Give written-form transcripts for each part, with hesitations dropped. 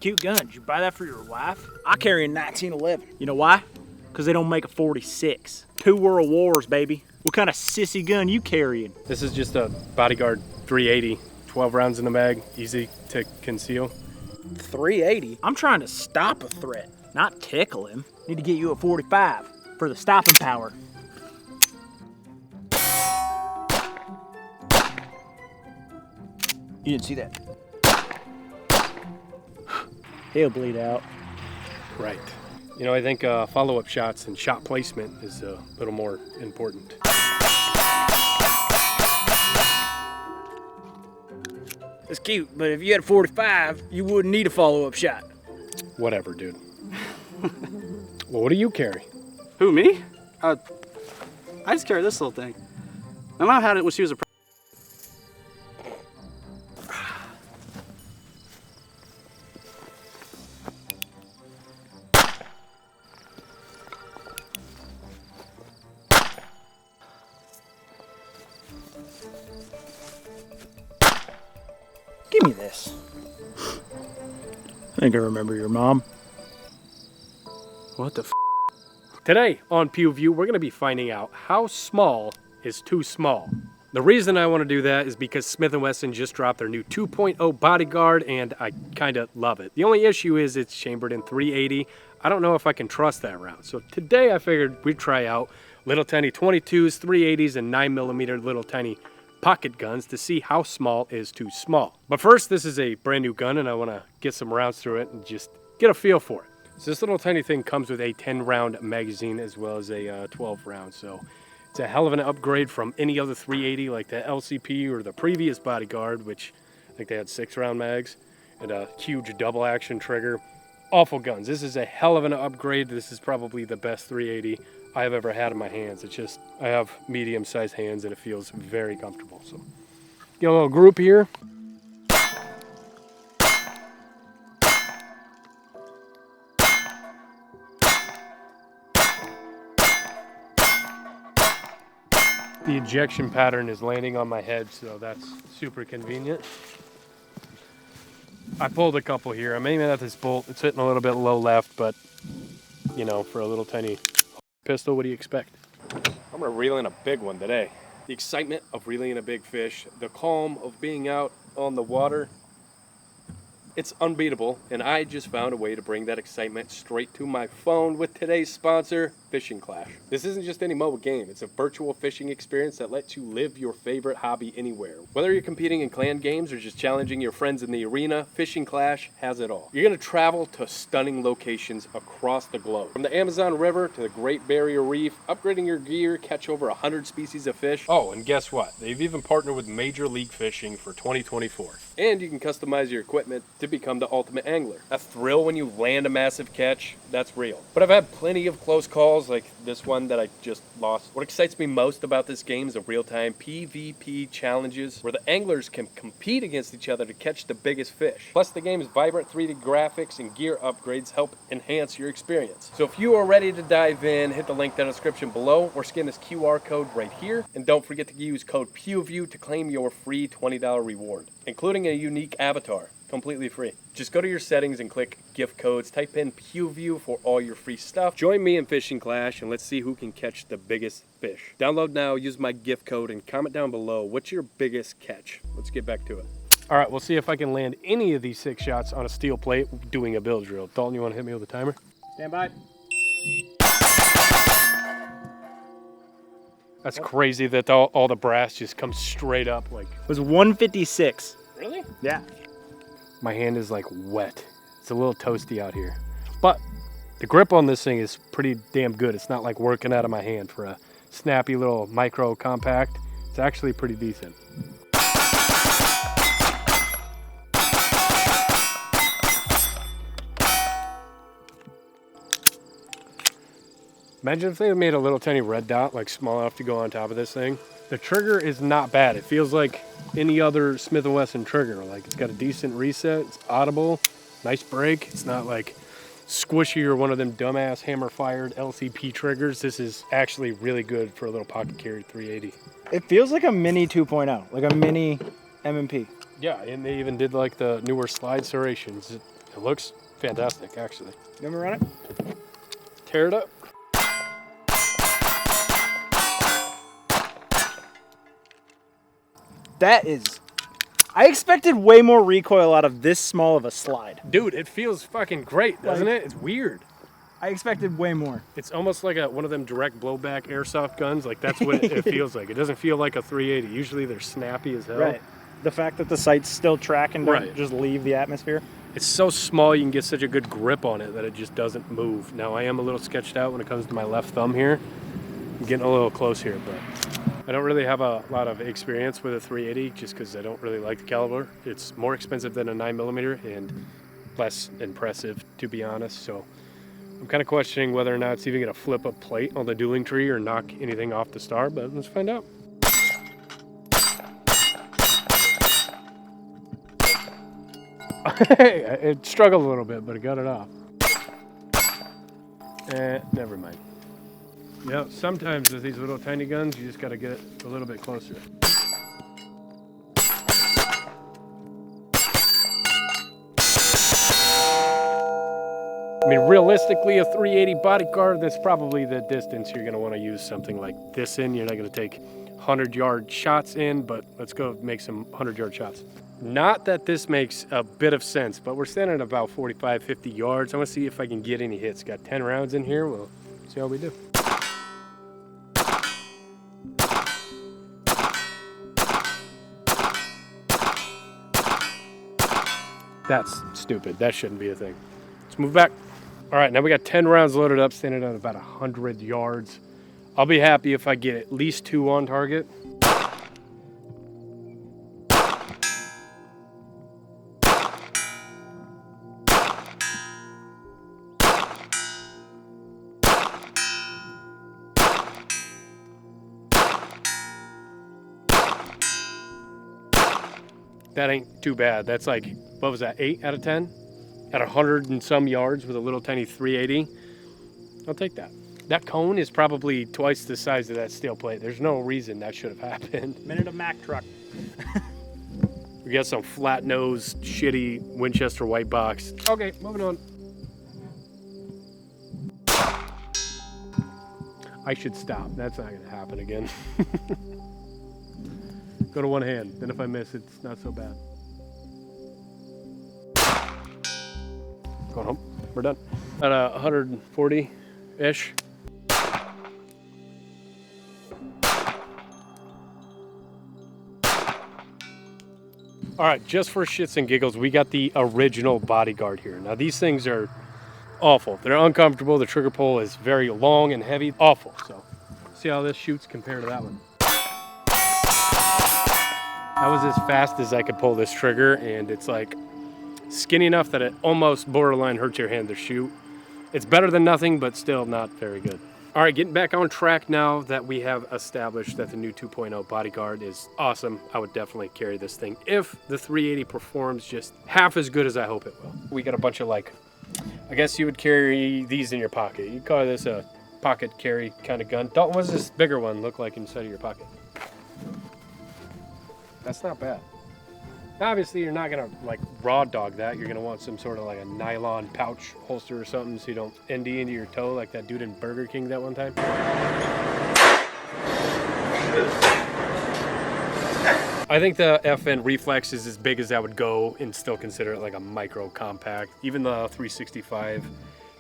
cute gun. Did you buy that for your wife? I carry a 1911. You know why? Because they don't make a 46. 2 World Wars, baby. What kind of sissy gun you carrying? This is just a Bodyguard 380, 12 rounds in the mag, easy to conceal. 380? I'm trying to stop a threat, not tickle him. Need to get you a 45 for the stopping power. You didn't see that? He'll bleed out. Right. You know, I think follow-up shots and shot placement is a little more important. It's cute, but if you had a 45, you wouldn't need a follow-up shot. Whatever, dude. Well, what do you carry? Who, me? I just carry this little thing. My mom had it when she was a Give me this. I think I remember your mom. What the f? Today on PewView, we're going to be finding out how small is too small. The reason I want to do that is because Smith & Wesson just dropped their new 2.0 Bodyguard, and I kind of love it. The only issue is it's chambered in 380. I don't know if I can trust that round. So today I figured we'd try out little tiny 22s, 380s, and 9mm little tiny pocket guns to see how small is too small. But first, this is a brand new gun, and I want to get some rounds through it and just get a feel for it. So this little tiny thing comes with a 10-round magazine as well as a 12 round. So it's a hell of an upgrade from any other 380 like the LCP or the previous Bodyguard, which I think they had 6-round mags, and a huge double action trigger. Awful guns. This is a hell of an upgrade. This is probably the best 380 I have ever had in my hands. It's just, I have medium-sized hands and it feels very comfortable. So get a little group here. The ejection pattern is landing on my head, so that's super convenient. I pulled a couple here. I'm aiming at this bolt. It's hitting a little bit low left, but you know, for a little tiny pistol, what do you expect? I'm gonna reel in a big one today. The excitement of reeling in a big fish, the calm of being out on the water, it's unbeatable, and I just found a way to bring that excitement straight to my phone with today's sponsor, Fishing Clash. This isn't just any mobile game, it's a virtual fishing experience that lets you live your favorite hobby anywhere. Whether you're competing in clan games or just challenging your friends in the arena, Fishing Clash has it all. You're gonna travel to stunning locations across the globe. From the Amazon River to the Great Barrier Reef, upgrading your gear, catch over 100 species of fish. Oh, and guess what? They've even partnered with Major League Fishing for 2024. And you can customize your equipment to become the ultimate angler. That thrill when you land a massive catch, that's real. But I've had plenty of close calls like this one that I just lost. What excites me most about this game is the real-time PvP challenges where the anglers can compete against each other to catch the biggest fish. Plus the game's vibrant 3D graphics and gear upgrades help enhance your experience. So if you are ready to dive in, hit the link in the description below or scan this QR code right here. And don't forget to use code PewView to claim your free $20 reward, including a unique avatar, completely free. Just go to your settings and click gift codes, type in PewView for all your free stuff. Join me in Fishing Clash and let's see who can catch the biggest fish. Download now, use my gift code, and comment down below, what's your biggest catch? Let's get back to it. All right, we'll see if I can land any of these 6 shots on a steel plate doing a bill drill. Dalton, you want to hit me with a timer? Stand by. That's crazy that all the brass just comes straight up like. It was 156. Really? Yeah. My hand is like wet. It's a little toasty out here. But the grip on this thing is pretty damn good. It's not like working out of my hand for a snappy little micro compact. It's actually pretty decent. Imagine if they made a little tiny red dot, like small enough to go on top of this thing. The trigger is not bad. It feels like any other Smith & Wesson trigger. Like it's got a decent reset, it's audible, nice break. It's not like squishy or one of them dumbass hammer-fired LCP triggers. This is actually really good for a little pocket carry 380. It feels like a mini 2.0, like a mini M&P. Yeah, and they even did like the newer slide serrations. It looks fantastic, actually. You want me to run it? Tear it up. That is... I expected way more recoil out of this small of a slide. Dude, it feels fucking great, doesn't Like- it? It's weird. I expected way more. It's almost like one of them direct blowback airsoft guns. Like, that's what it feels like. It doesn't feel like a 380. Usually they're snappy as hell. Right. The fact that the sight's still tracking don't Right. just leave the atmosphere. It's so small you can get such a good grip on it that it just doesn't move. Now, I am a little sketched out when it comes to my left thumb here. I'm getting a little close here, but I don't really have a lot of experience with a 380 just because I don't really like the caliber. It's more expensive than a 9mm and less impressive, to be honest. So I'm kind of questioning whether or not it's even going to flip a plate on the dueling tree or knock anything off the star, but let's find out. It struggled a little bit, but it got it off. Never mind. Yeah, sometimes with these little tiny guns, you just got to get it a little bit closer. I mean, realistically, a 380 bodyguard, that's probably the distance you're going to want to use something like this in. You're not going to take 100-yard shots in, but let's go make some 100-yard shots. Not that this makes a bit of sense, but we're standing at about 45, 50 yards. I want to see if I can get any hits. Got 10 rounds in here. We'll see how we do. That's stupid. That shouldn't be a thing. Let's move back. All right, now we got 10 rounds loaded up, standing at about 100 yards. I'll be happy if I get at least 2 on target. That ain't too bad. That's like, what was that, 8 out of 10? At 100 and some yards with a little tiny 380. I'll take that. That cone is probably twice the size of that steel plate. There's no reason that should have happened. Minute of Mack truck. We got some flat nose, shitty Winchester white box. Okay, moving on. I should stop. That's not gonna happen again. Go to one hand, then if I miss, it's not so bad. Going home. We're done. At 140-ish. All right, just for shits and giggles, we got the original bodyguard here. Now, these things are awful. They're uncomfortable. The trigger pull is very long and heavy. Awful. So, see how this shoots compared to that one. That was as fast as I could pull this trigger, and it's like skinny enough that it almost borderline hurts your hand to shoot. It's better than nothing, but still not very good. All right, getting back on track now that we have established that the new 2.0 bodyguard is awesome. I would definitely carry this thing if the 380 performs just half as good as I hope it will. We got a bunch of, like, I guess you would carry these in your pocket. You'd call this a pocket carry kind of gun. Dalton, what does this bigger one look like inside of your pocket? That's not bad. Obviously, you're not gonna like raw dog that. You're gonna want some sort of like a nylon pouch holster or something so you don't ND into your toe like that dude in Burger King that one time. I think the FN Reflex is as big as that would go and still consider it like a micro compact. Even the 365,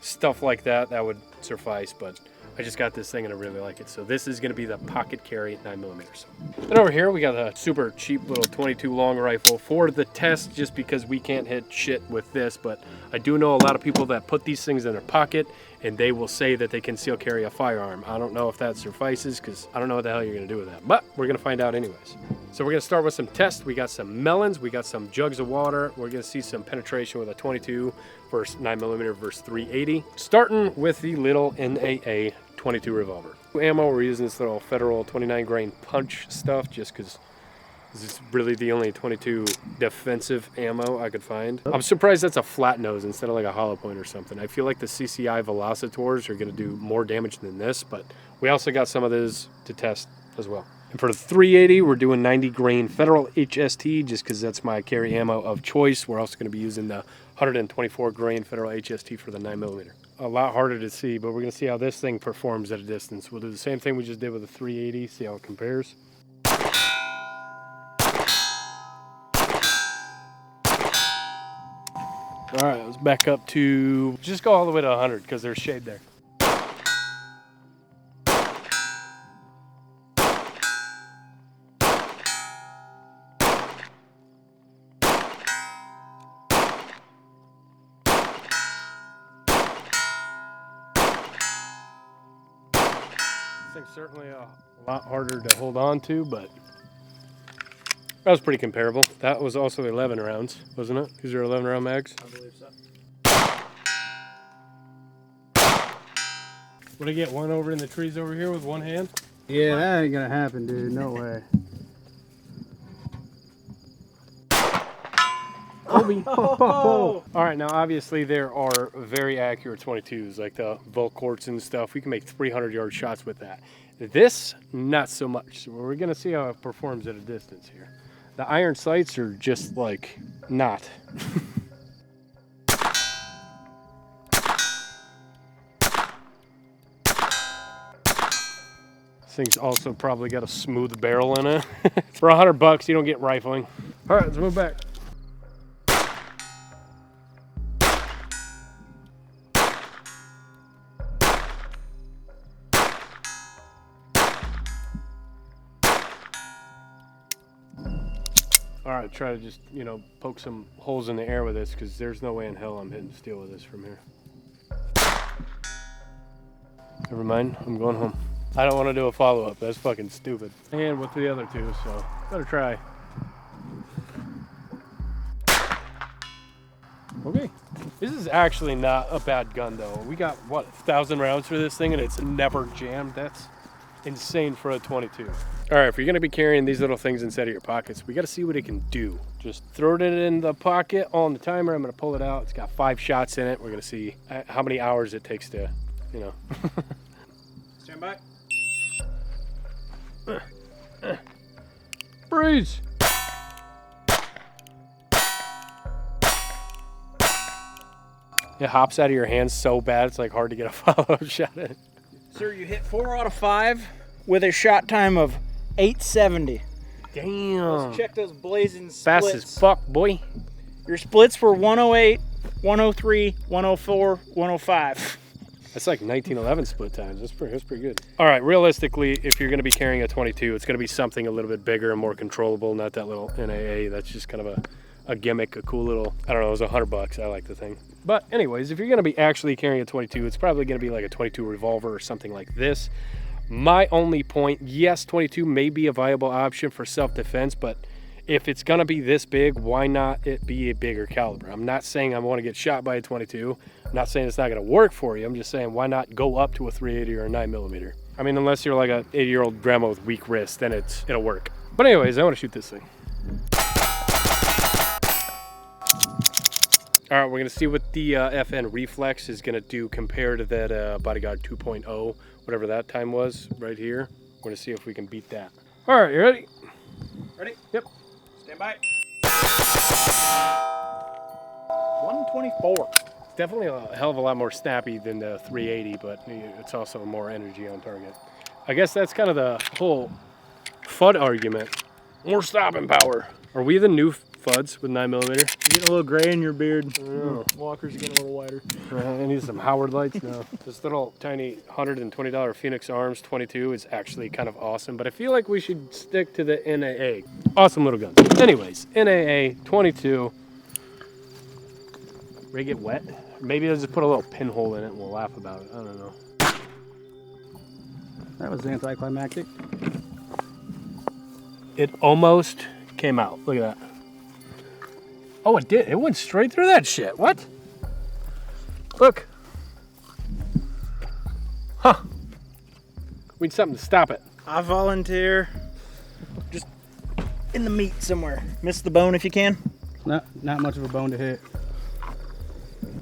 stuff like that, that would suffice, but I just got this thing and I really like it. So this is gonna be the pocket carry 9mm. Then over here, we got a super cheap little 22 long rifle for the test, just because we can't hit shit with this, but I do know a lot of people that put these things in their pocket and they will say that they conceal carry a firearm. I don't know if that suffices because I don't know what the hell you're gonna do with that, but we're gonna find out anyways. So we're gonna start with some tests. We got some melons, we got some jugs of water. We're gonna see some penetration with a 22 versus 9mm versus 380. Starting with the little NAA 22 revolver. Ammo, we're using this little Federal 29 grain punch stuff just because this is really the only 22 defensive ammo I could find. I'm surprised that's a flat nose instead of like a hollow point or something. I feel like the CCI Velocitors are gonna do more damage than this, but we also got some of those to test as well. And for the 380, we're doing 90 grain Federal HST just because that's my carry ammo of choice. We're also going to be using the 124 grain Federal HST for the 9mm. A lot harder to see, but we're going to see how this thing performs at a distance. We'll do the same thing we just did with the 380, see how it compares. All right, let's back up to, just go all the way to 100 because there's shade there. This thing's certainly a lot harder to hold on to, but that was pretty comparable. That was also 11 rounds, wasn't it? These are 11 round mags. I believe so. Would I get one over in the trees over here with one hand? Yeah, that ain't gonna happen, dude. No way. All right, now obviously there are very accurate 22s like the Volkorts and stuff. We can make 300-yard shots with that. This, not so much. So we're gonna see how it performs at a distance here. The iron sights are just like not. This thing's also probably got a smooth barrel in it. For $100, you don't get rifling. All right, let's move back. All right, try to just, you know, poke some holes in the air with this because there's no way in hell I'm hitting steel with this from here. Never mind, I'm going home. I don't want to do a follow-up, that's fucking stupid. And with the other two, so better try. Okay, this is actually not a bad gun though. We got, what, 1,000 rounds for this thing and it's never jammed. That's insane for a 22. All right, if you're gonna be carrying these little things inside of your pockets, we gotta see what it can do. Just throw it in the pocket on the timer. I'm gonna pull it out. It's got 5 shots in it. We're gonna see how many hours it takes to, you know. Stand by. Breeze. It hops out of your hands so bad, it's like hard to get a follow-up shot in. Sir, you hit 4 out of 5 with a shot time of 870. Damn. Let's check those blazing splits. Fast as fuck, boy. Your splits were 108, 103, 104, 105. That's like 1911 split times. That's pretty good. All right, realistically, if you're going to be carrying a 22, it's going to be something a little bit bigger and more controllable, not that little NAA. That's just kind of a gimmick, a cool little, I don't know, it was $100. I like the thing. But anyways, if you're going to be actually carrying a 22, it's probably going to be like a 22 revolver or something like this. My only point, yes, 22 may be a viable option for self-defense, but if it's going to be this big, why not it be a bigger caliber? I'm not saying I want to get shot by a 22. I'm not saying it's not going to work for you. I'm just saying why not go up to a 380 or a 9mm? I mean, unless you're like a 80-year-old grandma with weak wrists, then it'll work. But anyways, I want to shoot this thing. All right, we're going to see what the FN Reflex is going to do compared to that Bodyguard 2.0, whatever that time was right here. We're going to see if we can beat that. All right, you ready? Ready? Yep. Stand by. 124. Definitely a hell of a lot more snappy than the 380, but it's also more energy on target. I guess that's kind of the whole FUD argument. More stopping power. Are we the new FUDs with 9mm? You're getting a little gray in your beard. Walkers are getting a little wider. I need some Howard lights now. This little tiny $120 Phoenix Arms 22 is actually kind of awesome, but I feel like we should stick to the NAA. Awesome little gun. Anyways, NAA 22. Ready to get wet? Maybe I'll just put a little pinhole in it and we'll laugh about it. I don't know. That was anticlimactic. It almost came out. Look at that. Oh, it did. It went straight through that shit. What? Look. Huh. We need something to stop it. I volunteer. Just in the meat somewhere. Miss the bone if you can. Not much of a bone to hit.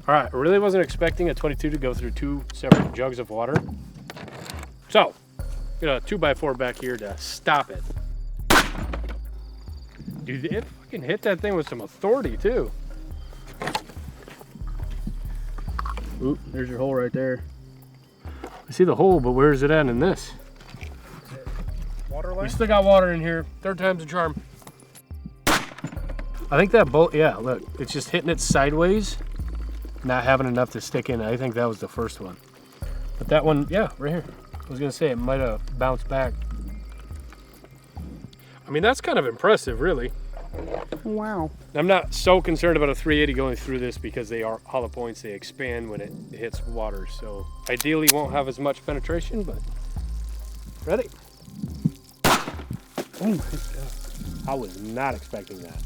All right, I really wasn't expecting a 22 to go through 2 separate jugs of water. So, Got a 2x4 back here to stop it. Dude, it fucking hit that thing with some authority too. Oop, there's your hole right there. I see the hole, but where is it at in this? Water We line? still got water in here. Third time's a charm. I think that bolt, yeah, look, it's just hitting it sideways, not having enough to stick in. I think that was the first one. But that one, yeah, right here. I was gonna say it might have bounced back. I mean, that's kind of impressive, really. Wow. I'm not so concerned about a 380 going through this because they are hollow points. They expand when it hits water. So ideally won't have as much penetration, but ready. Oh my God. I was not expecting that.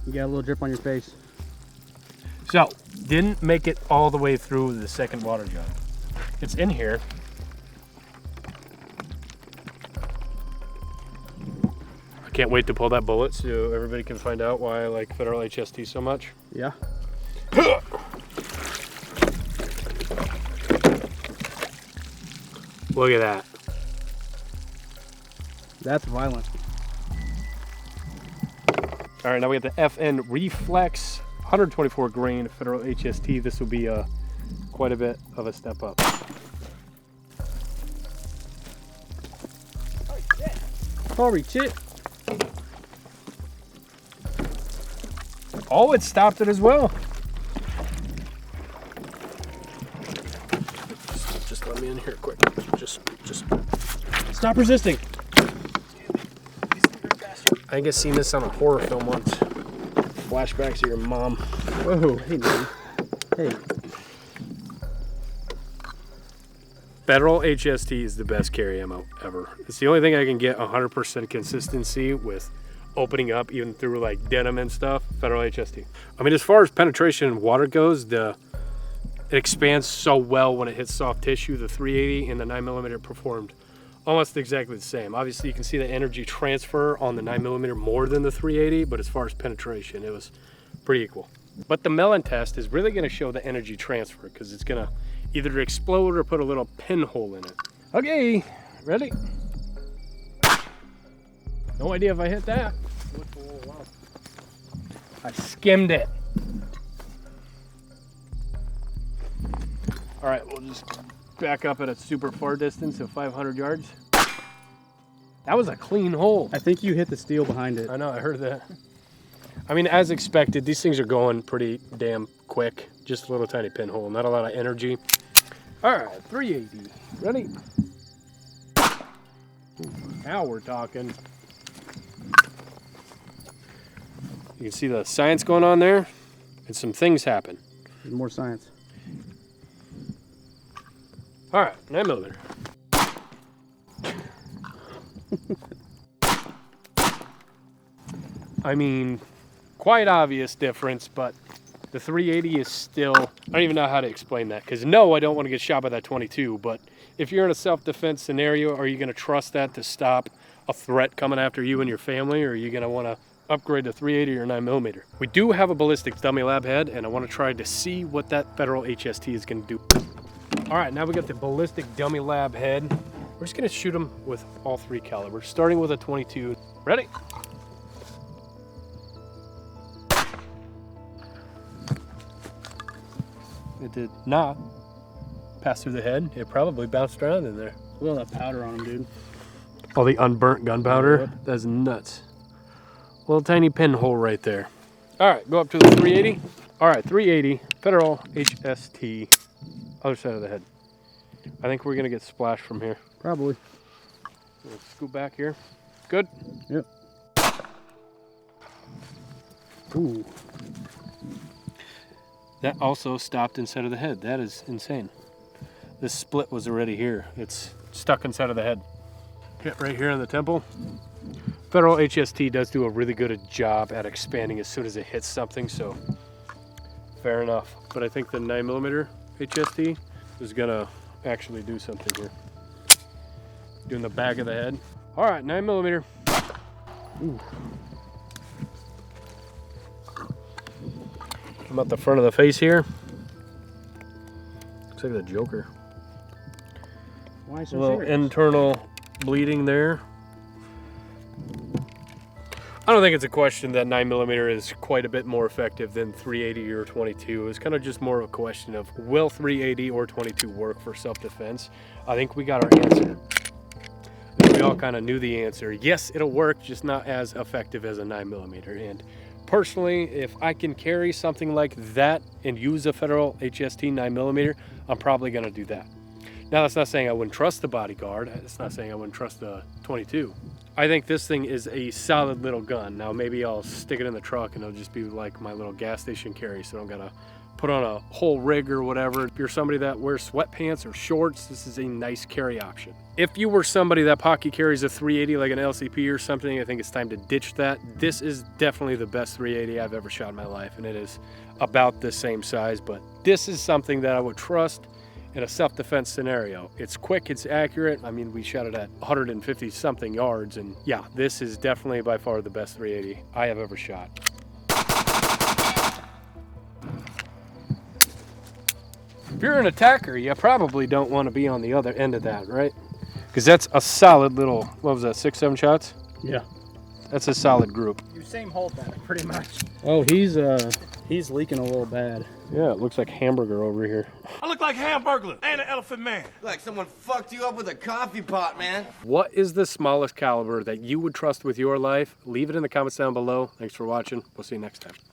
You got a little drip on your face. So didn't make it all the way through the second water jug. It's in here. I can't wait to pull that bullet so everybody can find out why I like Federal HST so much. Yeah. Look at that. That's violent. All right, now we got the FN Reflex 124 grain Federal HST. This will be quite a bit of a step up. Holy shit. Oh, it stopped it as well. Just let me in here quick. Just stop resisting. I think I seen this on a horror film once. Flashbacks to your mom. Whoa, hey man. Hey. Federal HST is the best carry ammo ever. It's the only thing I can get 100% consistency with opening up even through like denim and stuff. Federal HST. I mean, as far as penetration in water goes, it expands so well when it hits soft tissue. The 380 and the 9mm performed almost exactly the same. Obviously, you can see the energy transfer on the 9mm more than the 380, but as far as penetration, it was pretty equal. But the melon test is really going to show the energy transfer because it's going to either explode or put a little pinhole in it. Okay, ready? No idea if I hit that. I skimmed it. All right, we'll just back up at a super far distance of 500 yards. That was a clean hole. I think you hit the steel behind it. I know, I heard that. I mean, as expected, these things are going pretty damn quick. Just a little tiny pinhole, not a lot of energy. All right, 380. Ready? Now we're talking. You can see the science going on there, and some things happen. There's more science. All right, 9mm. I mean, quite obvious difference, but the 380 is still, I don't even know how to explain that, because no, I don't want to get shot by that 22, but if you're in a self-defense scenario, are you going to trust that to stop a threat coming after you and your family, or are you going to want to upgrade to 380 or 9mm? We do have a ballistics dummy lab head, and I want to try to see what that Federal HST is going to do. All right, now we got the ballistic dummy lab head. We're just going to shoot them with all three calibers, starting with a 22. Ready? It did not pass through the head. It probably bounced around in there. Look at that powder on him, dude. All the unburnt gunpowder. That's nuts. Little tiny pinhole right there. All right, go up to the 380. All right, 380, Federal HST, other side of the head. I think we're gonna get splashed from here. Probably. Let's scoot back here. Good. Yep. Ooh. That also stopped inside of the head. That is insane. This split was already here. It's stuck inside of the head. Hit right here in the temple. Federal HST does do a really good job at expanding as soon as it hits something, so fair enough. But I think the 9mm HST is gonna actually do something here. Doing the back of the head. All right, 9mm. Ooh. I'm at the front of the face here. Looks like the Joker. Why A so little serious? internal bleeding there. I don't think it's a question that 9mm is quite a bit more effective than 380 or 22. It's kind of just more of a question of will 380 or 22 work for self-defense? I think we got our answer. I think we all kind of knew the answer. Yes, it'll work, just not as effective as a 9mm. And personally, if I can carry something like that and use a Federal HST 9mm, I'm probably going to do that. Now, that's not saying I wouldn't trust the Bodyguard. It's not saying I wouldn't trust the 22. I think this thing is a solid little gun. Now, maybe I'll stick it in the truck and it'll just be like my little gas station carry, so I don't gotta put on a whole rig or whatever. If you're somebody that wears sweatpants or shorts, this is a nice carry option. If you were somebody that pocket carries a 380 like an LCP or something, I think it's time to ditch that. This is definitely the best 380 I've ever shot in my life, and it is about the same size, but this is something that I would trust in a self-defense scenario. It's quick, it's accurate. I mean, we shot it at 150 something yards, and yeah, this is definitely by far the best 380 I have ever shot. If you're an attacker, you probably don't want to be on the other end of that, right? Because that's a solid little, what was that, 6-7 shots? Yeah. That's a solid group. Usain Bolt at it, pretty much. Oh, he's leaking a little bad. Yeah, it looks like hamburger over here. I look like Hamburglar and an Elephant Man. Like someone fucked you up with a coffee pot, man. What is the smallest caliber that you would trust with your life? Leave it in the comments down below. Thanks for watching. We'll see you next time.